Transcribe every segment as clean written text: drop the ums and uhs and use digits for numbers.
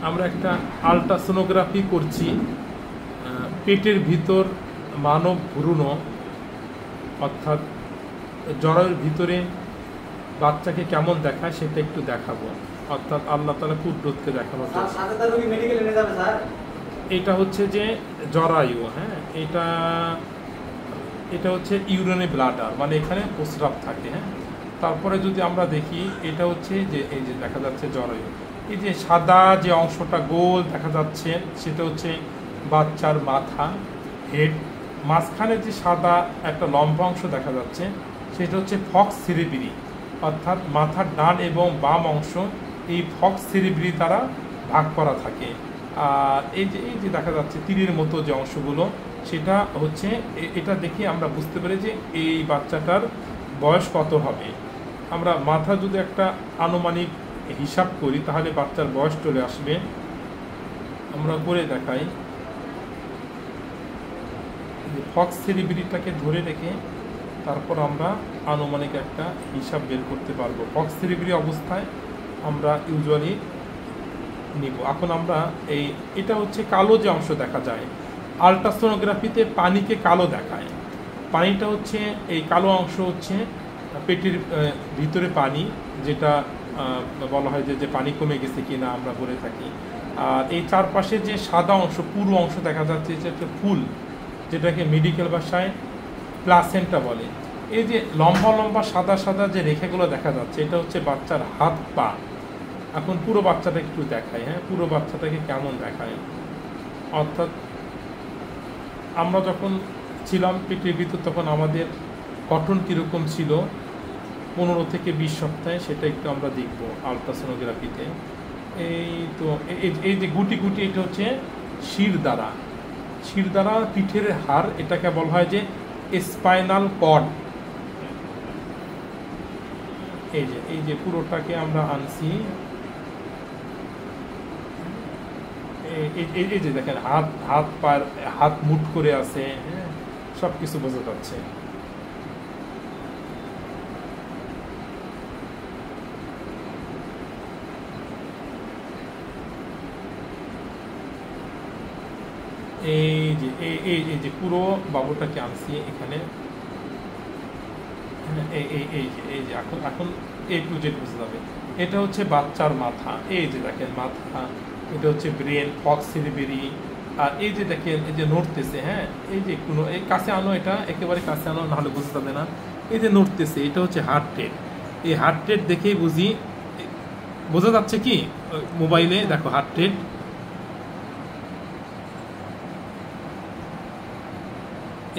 আমরা একটা আল্ট্রাসোনোগ্রাফি করছি পেটের ভিতর মানব ভ্রূণ অর্থাৎ জরায়ুর ভিতরে বাচ্চাকে কেমন দেখায় সেটা একটু দেখাবো, অর্থাৎ আল্লাহ তাআলা কুদরতকে দেখানোর জন্য। এটা হচ্ছে যে জরায়ু, হ্যাঁ, এটা হচ্ছে ইউরিনারি ব্লাডার, মানে এখানে প্রস্রাব থাকে। হ্যাঁ, তারপরে যদি আমরা দেখি এটা হচ্ছে যে এই যে দেখা যাচ্ছে জরায়ু, এই যে সাদা যে অংশটা গোল দেখা যাচ্ছে সেটা হচ্ছে বাচ্চার মাথা, হেড। মাঝখানে যে সাদা একটা লম্বা অংশ দেখা যাচ্ছে সেটা হচ্ছে ফক্স সেরিব্রি, অর্থাৎ মাথার ডান এবং বাম অংশ এই ফক্স সেরিব্রি দ্বারা ভাগ করা থাকে। আর এই যে দেখা যাচ্ছে তীরের মতো যে অংশগুলো সেটা হচ্ছে, এটা দেখে আমরা বুঝতে পারি যে এই বাচ্চাটার বয়স কত হবে। আমরা মাথা যদি একটা আনুমানিক হিসাব করি তাহলে বাচ্চার বয়স চলে আসবে। আমরা করে দেখাই, ফক্স সেরিব্রিটাকে ধরে রেখে তারপর আমরা আনুমানিক একটা হিসাব বের করতে পারবো। ফক্স সেরিব্রি অবস্থায় আমরা ইউজুয়ালি নিব। এখন আমরা এটা হচ্ছে কালো যে অংশ দেখা যায়, আল্ট্রাসোনোগ্রাফিতে পানিকে কালো দেখায়। পানিটা হচ্ছে এই কালো অংশ হচ্ছে পেটের ভিতরে পানি, যেটা বলা হয় যে পানি কমে গেছে কিনা আমরা বলে থাকি। আর এই চারপাশে যে সাদা অংশ, পুরো অংশ দেখা যাচ্ছে এটা ফুল, যেটাকে মেডিকেল ভাষায় প্লাসেন্টা বলে। এই যে লম্বা লম্বা সাদা সাদা যে রেখাগুলো দেখা যাচ্ছে এটা হচ্ছে বাচ্চার হাত পা। এখন পুরো বাচ্চাটা একটু দেখায়, হ্যাঁ, পুরো বাচ্চাটাকে কেমন দেখায়। অর্থাৎ আমরা যখন ছিলাম পেটের ভিতর তখন আমাদের গঠন কীরকম ছিল 15 থেকে 20 সপ্তাহে, সেটা একটু আমরা দেখব আল্ট্রাসোনোগ্রাফিতে। এই যে গুটি গুটি, এটা হচ্ছে শিরদাঁড়া। শিরদাঁড়া পিঠের হাড়, এটাকে বলা হয় যে স্পাইনাল কর্ড। এই যে পুরোটাকে আমরা আনছি। এই যে দেখেন হাত মুঠ করে আছে, হ্যাঁ, সব কিছু বোঝা যাচ্ছে। এই যে পুরো বাবুটাকে আনছি এখানে। এই যে এখন এই টু জেড বুঝতে যাবে। এটা হচ্ছে বাচ্চার মাথা, এই যে দেখেন মাথা, এটা হচ্ছে ব্রেন, ফক্স সেরিব্রি। আর এই যে দেখেন এই যে নড়তেছে, হ্যাঁ, এই যে কোনো এই কাছে আনো, এটা একেবারে কাছে আনো, নাহলে বুঝতে যাবে না। এই যে নড়তেছে এটা হচ্ছে হার্ট রেট। এই হার্ট রেট দেখেই বোঝা যাচ্ছে কি মোবাইলে দেখো হার্ট রেট।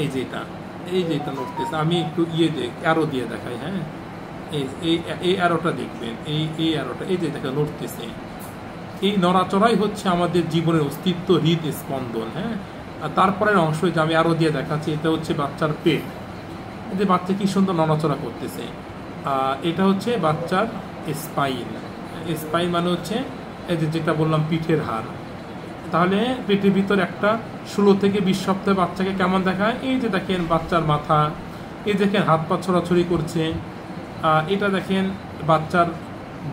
এই যে এটা নড়তেছে, আমি একটু অ্যারো দিয়ে দেখাই, হ্যাঁ, এই অ্যারোটা দেখবেন, এই অ্যারোটা, এই যে দেখা নড়তেছে। এই নড়াচড়াই হচ্ছে আমাদের জীবনের অস্তিত্ব, হৃদ স্পন্দন। হ্যাঁ, আর তারপরের অংশ যে আমি আরো দিয়ে দেখাচ্ছি, এটা হচ্ছে বাচ্চার পেট। এই যে বাচ্চা কি সুন্দর নড়াচড়া করতেছে। এটা হচ্ছে বাচ্চার স্পাইন। স্পাইন মানে হচ্ছে এই যেটা বললাম পিঠের হাড়। তাহলে পেটের ভিতর একটা 16 থেকে 20 সপ্তাহে বাচ্চাকে কেমন দেখায়। এই যে দেখেন বাচ্চার মাথা, এই দেখেন হাত পা ছড়াছড়ি করছে। এটা দেখেন বাচ্চার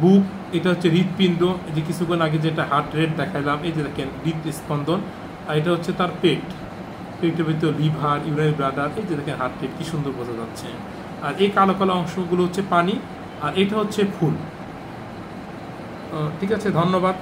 বুক, এটা হচ্ছে হৃৎপিণ্ড, যে কিছুক্ষণ আগে যেটা হার্ট রেট দেখাইলাম, এই যে দেখেন হৃদস্পন্দন। আর এটা হচ্ছে তার পেটের ভিতর লিভার, ইউরিনারি ব্লাডার, এই যে দেখেন হার্ট রেট কি সুন্দর বোঝা যাচ্ছে। আর এই কালো কালো অংশগুলো হচ্ছে পানি, আর এটা হচ্ছে ফুল। ঠিক আছে, ধন্যবাদ।